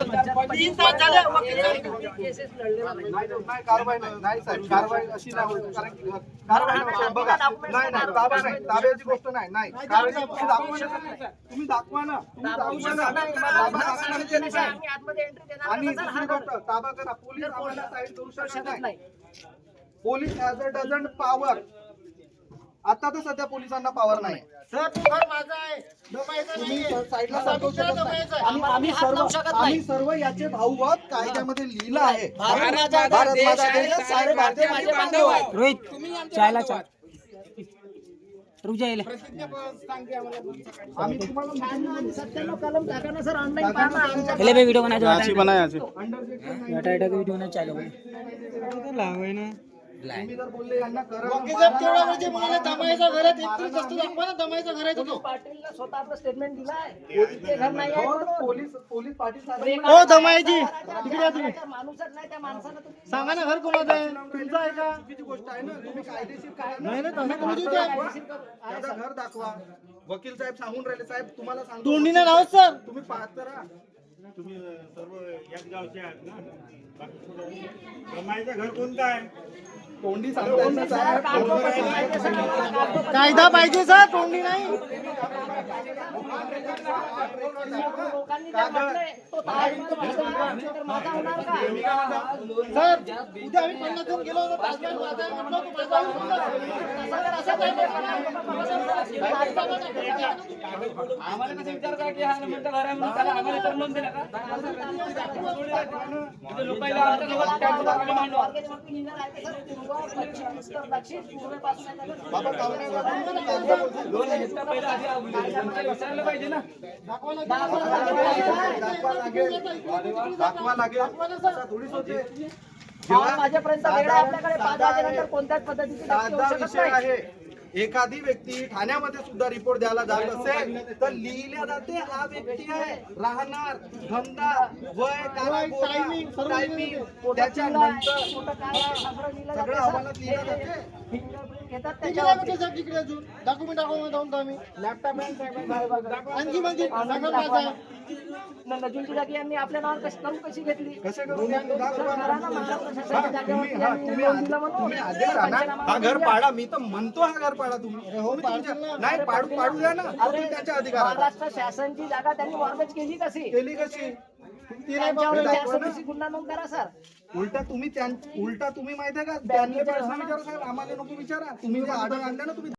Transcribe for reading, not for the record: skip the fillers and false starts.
3 तास झाले नाही कारवाई नाही साहेब, कारवाई अशी नाही होत. कारण की कारवाई नाही बघा, नाही ताबा नाही, ताब्याची गोष्ट नाही कारवाई तुम्ही दाखवा ना, तुम्ही दाखवा ना, आणि दुसरी गोष्ट ताबा करा. पोलीस आम्हाला साईड करू शकत नाही. Police as a doesn't power. आता तर सध्या पोलिसांना पॉवर नाही. सर तो घर माझा आहे, दबायचा तुम्ही नाहीये. साईडला सांगू शकत नाही. आणि आम्ही सर्व याचे भाऊ आहोत. कायद्यामध्ये लिहिलं आहे. भारत माझा देश, सारे भारतीय माझे बांधव आहेत. रोहित चायला चाल रुक जाईल आम्ही तुम्हाला 97 कलम टाका ना सर, ऑनलाईन पहा ना आमच्या पहले भी वीडियो बनाया अच्छी बनाया अच्छी डाटा डाटा वीडियो बनाया चालू लावे ना तुम्ही जर बोलले यांना करा, वकील साहेब तेवढा म्हणजे म्हणाले दमाईचं घर आहे, 31 वस्तू दाखवा ना, दमाईचं घर आहे तो. पाटीलला स्वतः आपलं स्टेटमेंट दिलाय ते घर नाही आहे म्हणून. पोलीस पाटील साहेब हो दमाईजी तिकडे या तुम्ही, माणूसच नाही त्या माणसाला तुम्ही सांगा ना घर कोणाचं आहे, तुमचं आहे का? चुकीची गोष्ट आहे ना. तुम्ही कायदेशीर काय नाही ना तुम्ही कोणती द्या. त्याचं घर दाखवा. वकील साहेब सांगून राहिले, साहेब तुम्हाला सांगतो, तोंडीने नाव सर. तुम्ही पाहत करा. तुम्ही सर्व याच गावचे आहात ना? रमाईचं घर कोणतं आहे? तोंडी सांगताय ना साहेब. कायदा पाहिजे सर, तोंडी नाही. लोकांनी जर म्हटलंय तो तर माझा होणार का? सर उद्या आम्ही 50 जण गेलो होतो, ताजमहल माझा आहे म्हटलं होतं, माझा आहे म्हटलं. असं काय आम्हाला कसं विचार करा की हा नंबर घर आहे म्हणून त्याला आम्हाला तर लोन दिला का लोकांना बाबा लोन घेतला पहिला आधी विचारायला पाहिजे ना. दाखवा लागेल असं थोडीच होते. माझ्यापर्यंत वेळ आहे आपल्याकडे 5 वाजेनंतर कोणत्याच पद्धतीची नक्की होऊ साधा शकत विषय नाही. आहे. एखादी व्यक्ती ठाण्यामध्ये सुद्धा रिपोर्ट द्यायला जात असेल तर लिहिल्या जाते हा व्यक्ती आहे, राहणार, धंदा, वय, timing, सर्व टायमिंग, त्याच्यानंतर कुठं काय आहे, सगळं लिहिलं सगळं जातं, अहवालात सर. लिहिलं जाते. फिंगरप्रिंट घेतात तिकडे त्याच्यावरती. आहे साहेब, तिकडे अजून डॉक्युमेंट दाखवून जाऊन आम्ही लॅपटॉप आणखी म्हणजे सांगा माझा आहे. नजुलची जागी यांनी आपल्या नावावर कशी घेतली? कसे करून दाखवा. करा ना, महाराष्ट्र शासनाच्या जागेवरती तुम्ही यांनी लोन दिलं म्हणून. तुम्ही आदेश आणा. हा घर पाडा. मी तर म्हणतो हा घर पाडा. तुम्ही नाही पाडू द्या ना. तुम्ही त्याच्या अधिकारात महाराष्ट्र शासनची जागा त्यांनी मॉर्गेज केली कशी? केली कशी? त्यांच्यावर 420 गुन्हा नोंद करा सर. उलटा तुम्ही माहिती आहे का, त्यांनी प्रश्न विचारा साहेब, आम्हाला नको विचारा. तुम्ही जे ऑर्डर आणलं ना तुम्ही